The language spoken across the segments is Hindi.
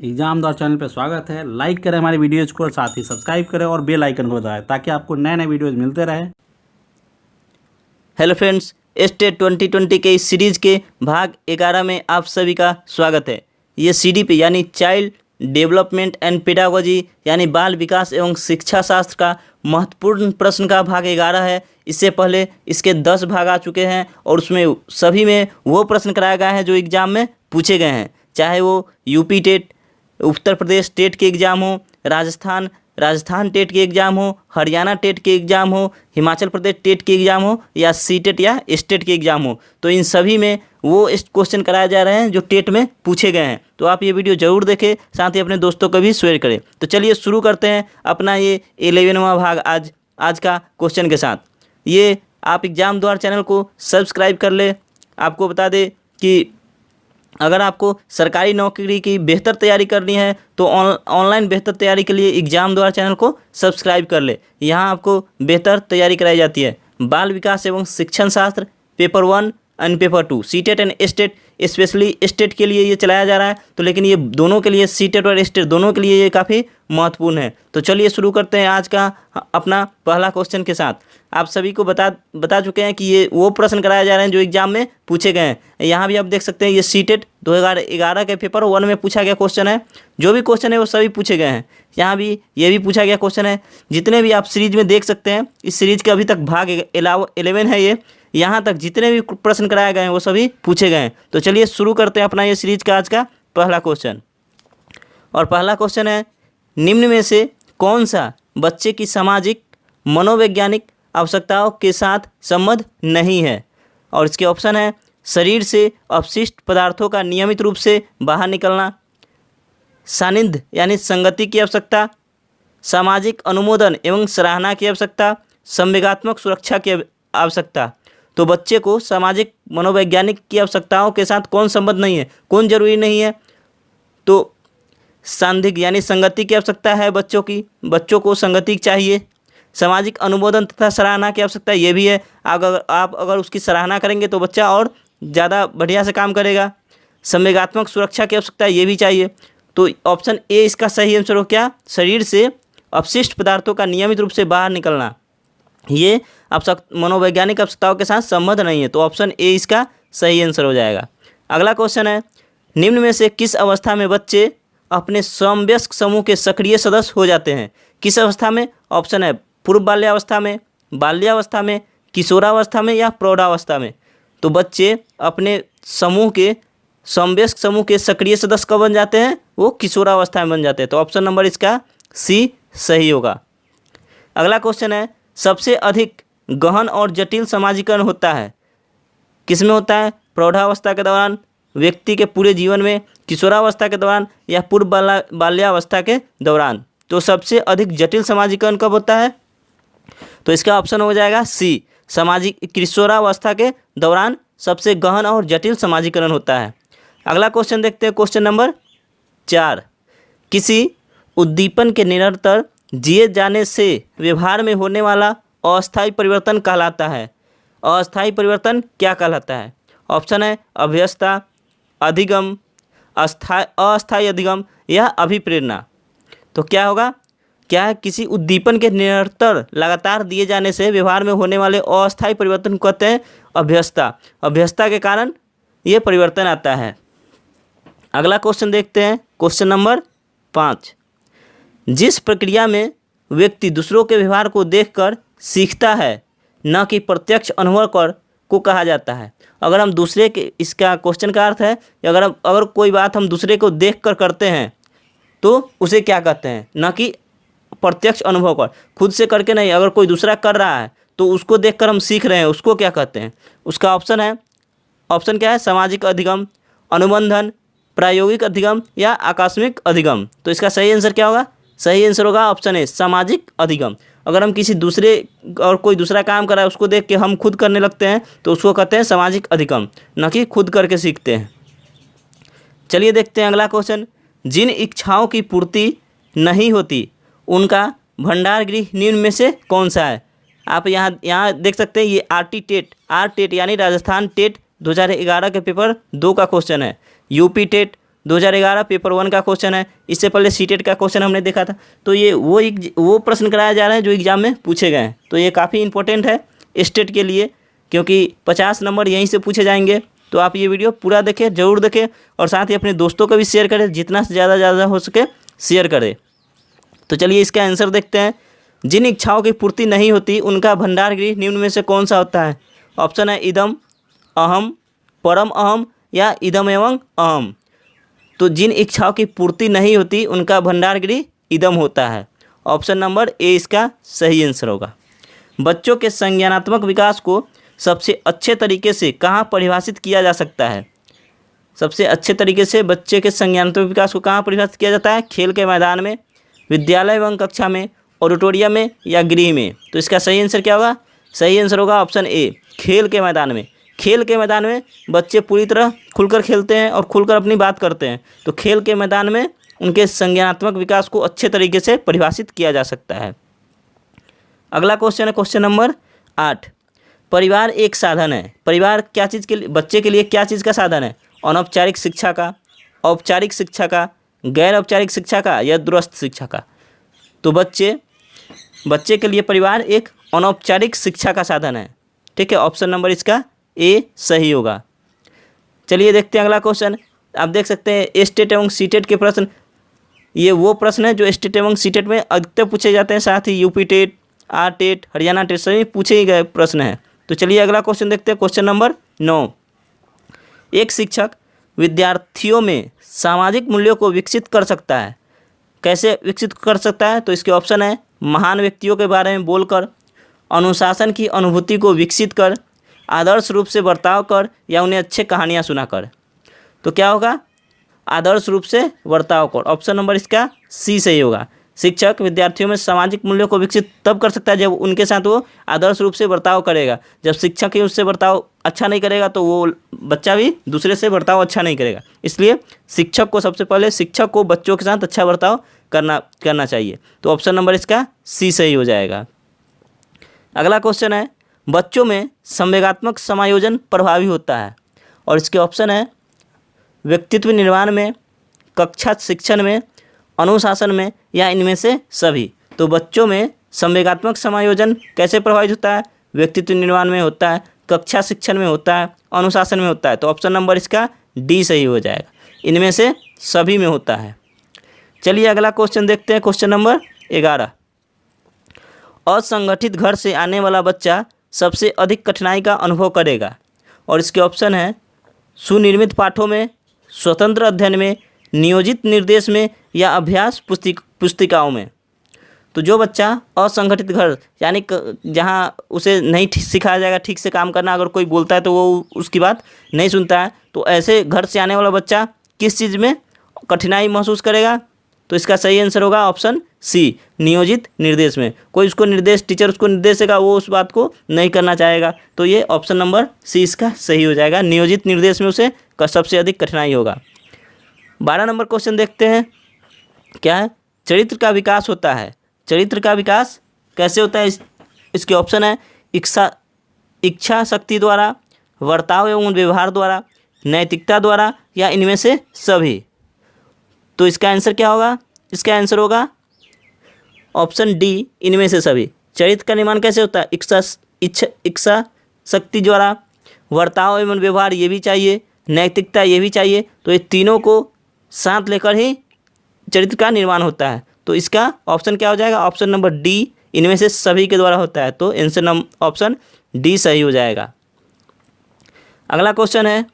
एग्जाम द्वार चैनल पर स्वागत है। लाइक करें हमारी वीडियोज़ को और साथ ही सब्सक्राइब करें और बेल आइकन को दबाएं ताकि आपको नए नए वीडियोज़ मिलते रहें। हेलो फ्रेंड्स, स्टेट 2020 के इस सीरीज़ के भाग 11 में आप सभी का स्वागत है। ये CDP यानी चाइल्ड डेवलपमेंट एंड पेडागोजी यानी बाल विकास एवं शिक्षा शास्त्र का महत्वपूर्ण प्रश्न का भाग 11 है। इससे पहले इसके 10 भाग आ चुके हैं और उसमें सभी में वो प्रश्न कराया गया है जो एग्ज़ाम में पूछे गए हैं, चाहे वो UP TET, Uttar Pradesh TET के एग्ज़ाम हो, राजस्थान टेट के एग्ज़ाम हो, हरियाणा टेट के एग्ज़ाम हो, हिमाचल प्रदेश टेट के एग्ज़ाम हो या CTET या स्टेट के एग्ज़ाम हो। तो इन सभी में वो क्वेश्चन कराए जा रहे हैं जो टेट में पूछे गए हैं। तो आप ये वीडियो ज़रूर देखें, साथ ही अपने दोस्तों को भी शेयर करें। तो चलिए शुरू करते हैं अपना ये 11वां भाग आज का क्वेश्चन के साथ। ये आप एग्ज़ाम द्वार चैनल को सब्सक्राइब कर ले। आपको बता दें कि अगर आपको सरकारी नौकरी की बेहतर तैयारी करनी है तो ऑनलाइन बेहतर तैयारी के लिए एग्ज़ाम द्वारा चैनल को सब्सक्राइब कर ले। यहाँ आपको बेहतर तैयारी कराई जाती है। बाल विकास एवं शिक्षण शास्त्र paper 1 and paper 2, CTET and state, specially state के लिए ये चलाया जा रहा है। तो लेकिन ये दोनों के लिए, CTET और स्टेट दोनों के लिए ये काफ़ी महत्वपूर्ण है। तो चलिए शुरू करते हैं आज का अपना पहला क्वेश्चन के साथ। आप सभी को बता चुके हैं कि ये वो प्रश्न कराए जा रहे हैं जो एग्जाम में पूछे गए हैं। यहाँ भी आप देख सकते हैं ये CTET 2011 के पेपर 1 में पूछा गया क्वेश्चन है। जो भी क्वेश्चन है वो सभी पूछे गए हैं। यहाँ भी ये भी पूछा गया क्वेश्चन है। जितने भी आप सीरीज में देख सकते हैं, इस सीरीज के अभी तक भाग 11 है ये, यहाँ तक जितने भी प्रश्न कराए गए हैं वो सभी पूछे गए हैं। तो चलिए शुरू करते हैं अपना ये सीरीज का आज का पहला क्वेश्चन। और पहला क्वेश्चन है, निम्न में से कौन सा बच्चे की सामाजिक मनोवैज्ञानिक आवश्यकताओं के साथ संबद्ध नहीं है? और इसके ऑप्शन है, शरीर से अपशिष्ट पदार्थों का नियमित रूप से बाहर निकलना, सानिध्य यानी संगति की आवश्यकता, सामाजिक अनुमोदन एवं सराहना की आवश्यकता, संवेगात्मक सुरक्षा की आवश्यकता। तो बच्चे को सामाजिक मनोवैज्ञानिक की आवश्यकताओं के साथ कौन संबद्ध नहीं है, कौन जरूरी नहीं है? तो सांधिक यानी संगति की आवश्यकता है बच्चों को संगति चाहिए। सामाजिक अनुमोदन तथा सराहना की आवश्यकता ये भी है। आप अगर उसकी सराहना करेंगे तो बच्चा और ज़्यादा बढ़िया से काम करेगा। संवेगात्मक सुरक्षा की आवश्यकता ये भी चाहिए। तो ऑप्शन ए इसका सही आंसर हो क्या? शरीर से अपशिष्ट पदार्थों का नियमित रूप से बाहर निकलना, ये मनोवैज्ञानिक आवश्यकताओं के साथ संबद्ध नहीं है। तो ऑप्शन ए इसका सही आंसर हो जाएगा। अगला क्वेश्चन है, निम्न में से किस अवस्था में बच्चे अपने समवयस्क समूह के सक्रिय सदस्य हो जाते हैं? किस अवस्था में? ऑप्शन है पूर्व बाल्यावस्था में, बाल्यावस्था में, किशोरावस्था में या प्रौढ़ावस्था में। तो बच्चे अपने समवयस्क समूह के सक्रिय सदस्य कब बन जाते हैं? वो किशोरावस्था में बन जाते हैं। तो ऑप्शन नंबर इसका सी सही होगा। अगला क्वेश्चन है, सबसे अधिक गहन और जटिल समाजीकरण होता है किसमें होता है? प्रौढ़ावस्था के दौरान, व्यक्ति के पूरे जीवन में, किशोरावस्था के दौरान या पूर्व बाल्यावस्था के दौरान। तो सबसे अधिक जटिल समाजीकरण कब होता है? तो इसका ऑप्शन हो जाएगा सी, किशोरावस्था के दौरान सबसे गहन और जटिल समाजीकरण होता है। अगला क्वेश्चन देखते हैं, क्वेश्चन नंबर 4। किसी उद्दीपन के निरंतर जिए जाने से व्यवहार में होने वाला अस्थायी परिवर्तन कहलाता है। अस्थायी परिवर्तन क्या कहलाता है? ऑप्शन है अभ्यसता, अधिगम, अस्थायी अधिगम या अभिप्रेरणा। तो क्या होगा? क्या है? किसी उद्दीपन के निरंतर लगातार दिए जाने से व्यवहार में होने वाले अस्थायी परिवर्तन को कहते हैं अभ्यसता। अभ्यसता के कारण ये परिवर्तन आता है। अगला क्वेश्चन देखते हैं, क्वेश्चन नंबर 5। जिस प्रक्रिया में व्यक्ति दूसरों के व्यवहार को देखकर सीखता है, न कि प्रत्यक्ष अनुभव कर, को कहा जाता है। अगर हम दूसरे के, इसका क्वेश्चन का अर्थ है कि अगर कोई बात हम दूसरे को देखकर करते हैं तो उसे क्या कहते हैं? न कि प्रत्यक्ष अनुभव कर, खुद से करके नहीं, अगर कोई दूसरा कर रहा है तो उसको देखकर हम सीख रहे हैं, उसको क्या कहते हैं? उसका ऑप्शन है, ऑप्शन क्या है? सामाजिक अधिगम, अनुबंधन, प्रायोगिक अधिगम या आकस्मिक अधिगम। तो इसका सही आंसर क्या होगा? सही आंसर होगा ऑप्शन है सामाजिक अधिगम। अगर हम किसी दूसरे और कोई दूसरा काम कर रहा है उसको देख के हम खुद करने लगते हैं तो उसको कहते हैं सामाजिक अधिगम, न कि खुद करके सीखते हैं। चलिए देखते हैं अगला क्वेश्चन। जिन इच्छाओं की पूर्ति नहीं होती उनका भंडार गृह निम्न में से कौन सा है? आप यहाँ देख सकते हैं, ये आर टेट यानी राजस्थान टेट 2011 के पेपर 2 का क्वेश्चन है। यूपी टेट 2011 पेपर 1 का क्वेश्चन है। इससे पहले सीटेट का क्वेश्चन हमने देखा था। तो ये वो प्रश्न कराया जा रहा है जो एग्जाम में पूछे गए हैं। तो ये काफ़ी इंपॉर्टेंट है स्टेट के लिए, क्योंकि 50 नंबर यहीं से पूछे जाएंगे। तो आप ये वीडियो पूरा देखें, ज़रूर देखें, और साथ ही अपने दोस्तों को भी शेयर करें, जितना से ज़्यादा हो सके शेयर करें। तो चलिए इसका आंसर देखते हैं। जिन इच्छाओं की पूर्ति नहीं होती उनका भंडार गृह निम्न में से कौन सा होता है? ऑप्शन है इदम, अहम, परम अहम या इदम एवं अहम। तो जिन इच्छाओं की पूर्ति नहीं होती उनका भंडार गृह इदम होता है। ऑप्शन नंबर ए इसका सही आंसर होगा। बच्चों के संज्ञानात्मक विकास को सबसे अच्छे तरीके से कहाँ परिभाषित किया जा सकता है? सबसे अच्छे तरीके से बच्चे के संज्ञानात्मक विकास को कहाँ परिभाषित किया जाता है? खेल के मैदान में, विद्यालय एवं कक्षा में, ऑडिटोरियम में या गृह में। तो इसका सही आंसर क्या होगा? सही आंसर होगा ऑप्शन ए, खेल के मैदान में। खेल के मैदान में बच्चे पूरी तरह खुलकर खेलते हैं और खुलकर अपनी बात करते हैं। तो खेल के मैदान में उनके संज्ञानात्मक विकास को अच्छे तरीके से परिभाषित किया जा सकता है। अगला क्वेश्चन है क्वेश्चन नंबर 8। परिवार एक साधन है। परिवार क्या चीज़ के लिए, बच्चे के लिए क्या चीज़ का साधन है? अनौपचारिक शिक्षा का, औपचारिक शिक्षा का, गैर औपचारिक शिक्षा का या दूरस्थ शिक्षा का? तो बच्चे के लिए परिवार एक अनौपचारिक शिक्षा का साधन है। ठीक है, ऑप्शन नंबर इसका ए सही होगा। चलिए देखते हैं अगला क्वेश्चन। आप देख सकते हैं स्टेट एवं सीटेट के प्रश्न। ये वो प्रश्न है जो स्टेट एवं सीटेट में अधिकतर पूछे जाते हैं। साथ ही UP TET, R TET, Haryana TET सभी पूछे ही गए प्रश्न हैं। तो चलिए अगला क्वेश्चन देखते हैं क्वेश्चन नंबर 9। एक शिक्षक विद्यार्थियों में सामाजिक मूल्यों को विकसित कर सकता है। कैसे विकसित कर सकता है? तो इसके ऑप्शन है महान व्यक्तियों के बारे में बोलकर, अनुशासन की अनुभूति को विकसित कर, आदर्श रूप से बर्ताव कर या उन्हें अच्छे कहानियाँ सुनाकर। तो क्या होगा? आदर्श रूप से बर्ताव कर। ऑप्शन नंबर इसका सी सही होगा। शिक्षक विद्यार्थियों में सामाजिक मूल्यों को विकसित तब कर सकता है जब उनके साथ वो आदर्श रूप से बर्ताव करेगा। जब शिक्षक ही उससे बर्ताव अच्छा नहीं करेगा तो वो बच्चा भी दूसरे से बर्ताव अच्छा नहीं करेगा। इसलिए शिक्षक को सबसे पहले शिक्षक को बच्चों के साथ अच्छा बर्ताव करना चाहिए। तो ऑप्शन नंबर इसका सी सही हो जाएगा। अगला क्वेश्चन है बच्चों में संवेगात्मक समायोजन प्रभावी होता है, और इसके ऑप्शन है व्यक्तित्व निर्माण में, कक्षा शिक्षण में, अनुशासन में या इनमें से सभी। तो बच्चों में संवेगात्मक समायोजन कैसे प्रभावित होता है? व्यक्तित्व निर्माण में होता है, कक्षा शिक्षण में होता है, अनुशासन में होता है। तो ऑप्शन नंबर इसका डी सही हो जाएगा। इनमें से सभी में होता है। चलिए अगला क्वेश्चन देखते हैं क्वेश्चन नंबर 11। असंगठित घर से आने वाला बच्चा सबसे अधिक कठिनाई का अनुभव करेगा, और इसके ऑप्शन है सुनिर्मित पाठों में, स्वतंत्र अध्ययन में, नियोजित निर्देश में या अभ्यास पुस्तिकाओं में। तो जो बच्चा असंगठित घर यानी जहाँ उसे नहीं सिखाया जाएगा ठीक से काम करना, अगर कोई बोलता है तो वो उसकी बात नहीं सुनता है, तो ऐसे घर से आने वाला बच्चा किस चीज़ में कठिनाई महसूस करेगा? तो इसका सही आंसर होगा ऑप्शन सी, नियोजित निर्देश में। कोई उसको टीचर उसको निर्देश देगा, वो उस बात को नहीं करना चाहेगा। तो ये ऑप्शन नंबर सी इसका सही हो जाएगा। नियोजित निर्देश में उसे सबसे अधिक कठिनाई होगा। 12 नंबर क्वेश्चन देखते हैं। क्या है? चरित्र का विकास होता है। चरित्र का विकास कैसे होता है? इसके ऑप्शन है इच्छा शक्ति द्वारा, वर्ताव एवं व्यवहार द्वारा, नैतिकता द्वारा या इनमें से सभी। तो इसका आंसर क्या होगा? इसका आंसर होगा ऑप्शन डी, इनमें से सभी। चरित्र का निर्माण कैसे होता है? इच्छा शक्ति द्वारा, वर्ताव एवं व्यवहार ये भी चाहिए, नैतिकता ये भी चाहिए। तो ये तीनों को साथ लेकर ही चरित्र का निर्माण होता है। तो इसका ऑप्शन क्या हो जाएगा? ऑप्शन नंबर डी, इनमें से सभी के द्वारा होता है। तो आंसर ऑप्शन डी सही हो जाएगा। अगला क्वेश्चन है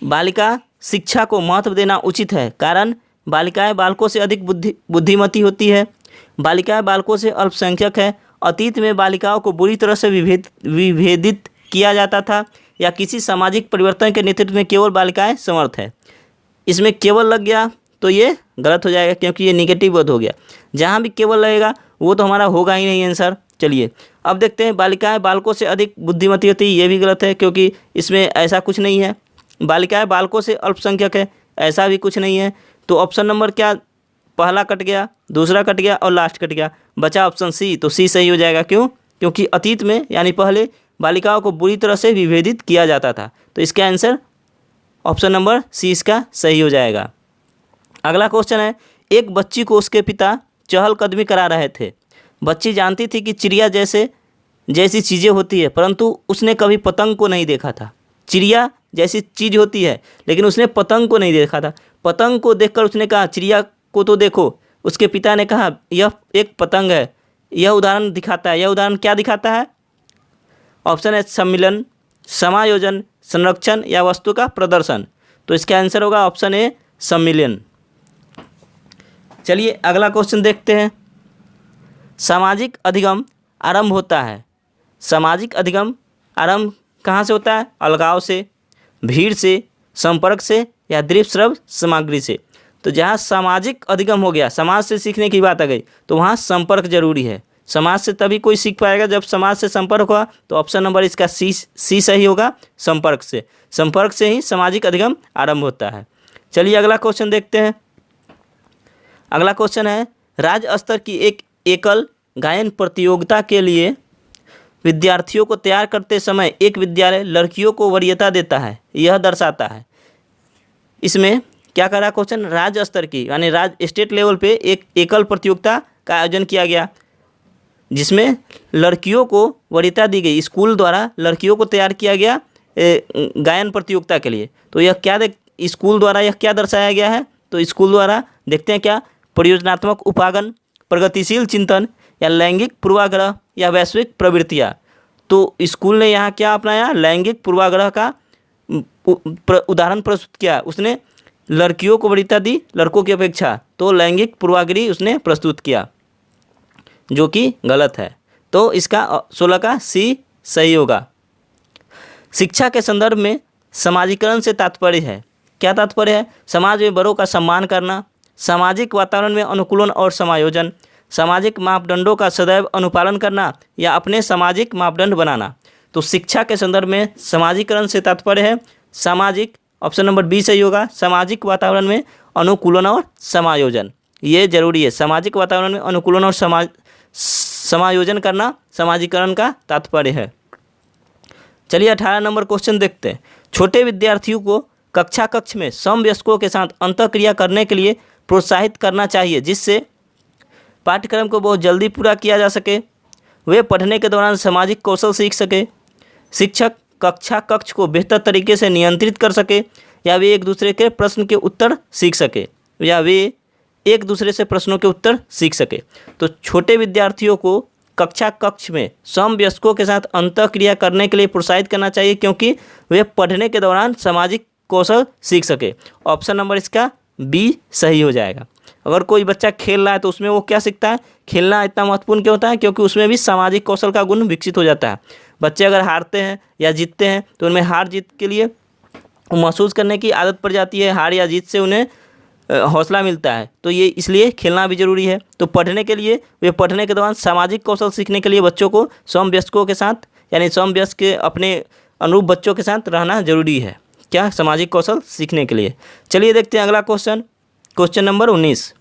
बालिका शिक्षा को महत्व देना उचित है, कारण बालिकाएं बालकों से अधिक बुद्धिमती होती है, बालिकाएं बालकों से अल्पसंख्यक है, अतीत में बालिकाओं को बुरी तरह से विभेदित किया जाता था, या किसी सामाजिक परिवर्तन के नेतृत्व में केवल बालिकाएं समर्थ है। इसमें केवल लग गया तो ये गलत हो जाएगा, क्योंकि ये निगेटिव वर्ड हो गया। जहाँ भी केवल लगेगा वो तो हमारा होगा ही नहीं आंसर। चलिए अब देखते हैं बालिकाएं बालकों से अधिक बुद्धिमती होती है, ये भी गलत है, क्योंकि इसमें ऐसा कुछ नहीं है। बालिकाएं बालकों से अल्पसंख्यक है, ऐसा भी कुछ नहीं है। तो ऑप्शन नंबर क्या? पहला कट गया, दूसरा कट गया और लास्ट कट गया, बचा ऑप्शन सी। तो सी सही हो जाएगा। क्यों? क्योंकि अतीत में यानी पहले बालिकाओं को बुरी तरह से विभेदित किया जाता था। तो इसका आंसर ऑप्शन नंबर सी इसका सही हो जाएगा। अगला क्वेश्चन है, एक बच्ची को उसके पिता चहलकदमी करा रहे थे। बच्ची जानती थी कि चिड़िया जैसी चीज़ें होती है, परंतु उसने कभी पतंग को नहीं देखा था। चिड़िया जैसी चीज़ होती है लेकिन उसने पतंग को नहीं देखा था। पतंग को देखकर उसने कहा चिड़िया को तो देखो। उसके पिता ने कहा यह एक पतंग है। यह उदाहरण दिखाता है, यह उदाहरण क्या दिखाता है? ऑप्शन है सम्मिलन, समायोजन, संरक्षण या वस्तु का प्रदर्शन। तो इसका आंसर होगा ऑप्शन ए सम्मिलन। चलिए अगला क्वेश्चन देखते हैं। सामाजिक अधिगम आरंभ होता है। सामाजिक अधिगम आरंभ कहाँ से होता है? अलगाव से, भीड़ से, संपर्क से या दृश्य श्रव्य सामग्री से। तो जहाँ सामाजिक अधिगम हो गया, समाज से सीखने की बात आ गई, तो वहाँ संपर्क जरूरी है। समाज से तभी कोई सीख पाएगा जब समाज से संपर्क हुआ। तो ऑप्शन नंबर इसका सी सही होगा, संपर्क से। संपर्क से ही सामाजिक अधिगम आरंभ होता है। चलिए अगला क्वेश्चन देखते हैं। अगला क्वेश्चन है, राज्य स्तर की एक एकल गायन प्रतियोगिता के लिए विद्यार्थियों को तैयार करते समय एक विद्यालय लड़कियों को वरीयता देता है, यह दर्शाता है। इसमें क्या कर रहा क्वेश्चन? राज्य स्तर की यानी राज्य स्टेट लेवल पे एक एकल प्रतियोगिता का आयोजन किया गया जिसमें लड़कियों को वरीयता दी गई। स्कूल द्वारा लड़कियों को तैयार किया गया गायन प्रतियोगिता के लिए। तो यह क्या स्कूल द्वारा यह क्या दर्शाया गया है? तो स्कूल द्वारा देखते हैं क्या, परियोजनात्मक उपागम, प्रगतिशील चिंतन या लैंगिक पूर्वाग्रह या वैश्विक प्रवृत्तियाँ। तो स्कूल ने यहाँ क्या अपनाया? लैंगिक पूर्वाग्रह का उदाहरण प्रस्तुत किया। उसने लड़कियों को वरीयता दी लड़कों की अपेक्षा, तो लैंगिक पूर्वाग्रही उसने प्रस्तुत किया, जो कि गलत है। तो इसका 16 का सी सही होगा। शिक्षा के संदर्भ में समाजीकरण से तात्पर्य है, क्या तात्पर्य है? समाज में बड़ों का सम्मान करना, सामाजिक वातावरण में अनुकूलन और समायोजन, सामाजिक मापदंडों का सदैव अनुपालन करना या अपने सामाजिक मापदंड बनाना। तो शिक्षा के संदर्भ में समाजीकरण से तात्पर्य है सामाजिक, ऑप्शन नंबर बी सही होगा, सामाजिक वातावरण में अनुकूलन और समायोजन। ये जरूरी है, सामाजिक वातावरण में अनुकूलन और समायोजन करना समाजीकरण का तात्पर्य है। चलिए 18 नंबर क्वेश्चन देखते हैं। छोटे विद्यार्थियों को कक्ष में समवयस्कों के साथ अंतःक्रिया करने के लिए प्रोत्साहित करना चाहिए, जिससे पाठ्यक्रम को बहुत जल्दी पूरा किया जा सके, वे पढ़ने के दौरान सामाजिक कौशल सीख सके, शिक्षक कक्ष को बेहतर तरीके से नियंत्रित कर सके, या वे एक दूसरे के प्रश्न के उत्तर सीख सके, या वे एक दूसरे से प्रश्नों के उत्तर सीख सके। तो छोटे विद्यार्थियों को कक्ष में समवयस्कों के साथ अंतःक्रिया करने के लिए प्रोत्साहित करना चाहिए, क्योंकि वे पढ़ने के दौरान सामाजिक कौशल सीख सके। ऑप्शन नंबर इसका बी सही हो जाएगा। अगर कोई बच्चा खेल रहा है तो उसमें वो क्या सीखता है? खेलना इतना महत्वपूर्ण क्यों होता है? क्योंकि उसमें भी सामाजिक कौशल का गुण विकसित हो जाता है। बच्चे अगर हारते हैं या जीतते हैं तो उनमें हार जीत के लिए महसूस करने की आदत पड़ जाती है, हार या जीत से उन्हें हौसला मिलता है। तो ये इसलिए खेलना भी जरूरी है। तो पढ़ने के लिए वे पढ़ने के दौरान सामाजिक कौशल सीखने के लिए बच्चों को समवयस्कों के साथ यानी समवयस्क के अपने अनुरूप बच्चों के साथ रहना जरूरी है, क्या? सामाजिक कौशल सीखने के लिए। चलिए देखते हैं अगला क्वेश्चन, क्वेश्चन नंबर 19।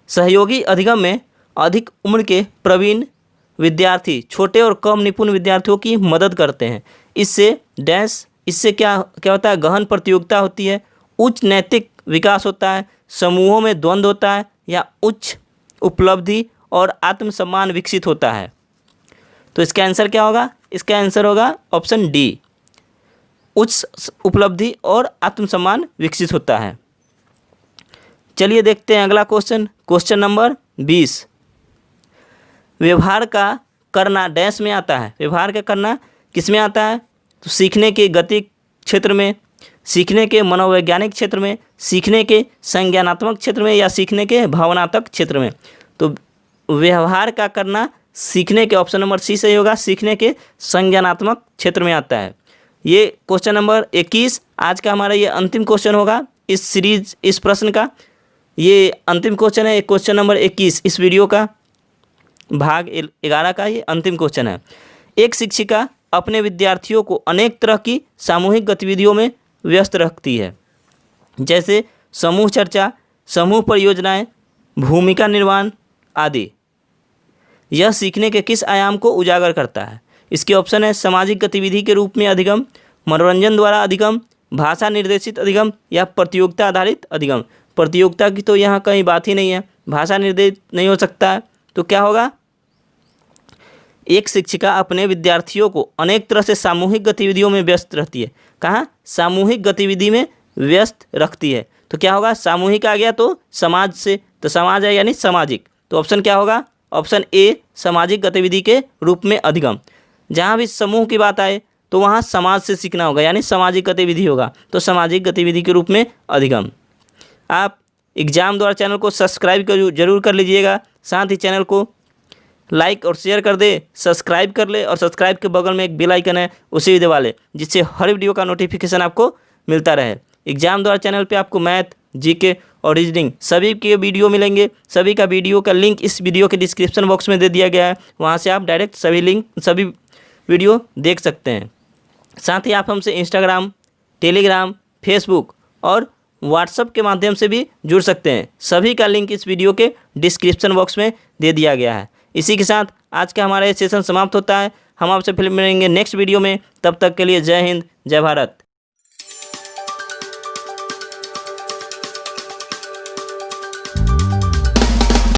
सहयोगी अधिगम में अधिक उम्र के प्रवीण विद्यार्थी छोटे और कम निपुण विद्यार्थियों की मदद करते हैं। इससे क्या होता है? गहन प्रतियोगिता होती है, उच्च नैतिक विकास होता है, समूहों में द्वंद्व होता है, या उच्च उपलब्धि और आत्मसम्मान विकसित होता है। तो इसका आंसर क्या होगा? इसका आंसर होगा ऑप्शन डी, उच्च उपलब्धि और आत्मसम्मान विकसित होता है। चलिए देखते हैं अगला क्वेश्चन, क्वेश्चन नंबर 20। व्यवहार का करना डैश में आता है। व्यवहार का करना किस में आता है? तो सीखने के गति क्षेत्र में, सीखने के मनोवैज्ञानिक क्षेत्र में, सीखने के संज्ञानात्मक क्षेत्र में, या सीखने के भावनात्मक क्षेत्र में। तो व्यवहार का करना सीखने के, ऑप्शन नंबर सी सही होगा, सीखने के संज्ञानात्मक क्षेत्र में आता है। ये क्वेश्चन नंबर 21 आज का हमारा ये अंतिम क्वेश्चन होगा इस सीरीज, इस प्रश्न का ये अंतिम क्वेश्चन है। क्वेश्चन नंबर 21 इस वीडियो का भाग 11 का ये अंतिम क्वेश्चन है। एक शिक्षिका अपने विद्यार्थियों को अनेक तरह की सामूहिक गतिविधियों में व्यस्त रखती है, जैसे समूह चर्चा, समूह परियोजनाएं, भूमिका निर्माण आदि। यह सीखने के किस आयाम को उजागर करता है? इसके ऑप्शन है सामाजिक गतिविधि के रूप में अधिगम, मनोरंजन द्वारा अधिगम, भाषा निर्देशित अधिगम या प्रतियोगिता आधारित अधिगम। प्रतियोगिता की तो यहाँ कहीं बात ही नहीं है, भाषा निर्देशित नहीं हो सकता है, तो क्या होगा? एक शिक्षिका अपने विद्यार्थियों को अनेक तरह से सामूहिक गतिविधियों में व्यस्त रहती है। कहाँ? सामूहिक गतिविधि में व्यस्त रखती है। तो क्या होगा? सामूहिक आ गया तो समाज से, तो समाज है यानी सामाजिक। तो ऑप्शन क्या होगा? ऑप्शन ए सामाजिक गतिविधि के रूप में अधिगम। जहाँ भी समूह की बात आए तो वहाँ समाज से सीखना होगा, यानी सामाजिक गतिविधि होगा, तो सामाजिक गतिविधि के रूप में अधिगम। आप एग्जाम द्वारा चैनल को सब्सक्राइब जरूर कर लीजिएगा, साथ ही चैनल को लाइक और शेयर कर दे, सब्सक्राइब कर ले और सब्सक्राइब के बगल में एक बेल आइकन है उसे भी दबा ले, जिससे हर वीडियो का नोटिफिकेशन आपको मिलता रहे। एग्जाम द्वारा चैनल पे आपको मैथ, जीके और रीजनिंग सभी के वीडियो मिलेंगे। सभी का वीडियो का लिंक इस वीडियो के डिस्क्रिप्शन बॉक्स में दे दिया गया है, वहाँ से आप डायरेक्ट सभी वीडियो देख सकते हैं। साथ ही आप हमसे इंस्टाग्राम, टेलीग्राम, फेसबुक और व्हाट्सएप के माध्यम से भी जुड़ सकते हैं। सभी का लिंक इस वीडियो के डिस्क्रिप्शन बॉक्स में दे दिया गया है। इसी के साथ आज का हमारा ये सेशन समाप्त होता है। हम आपसे फिर मिलेंगे नेक्स्ट वीडियो में, तब तक के लिए जय हिंद, जय भारत।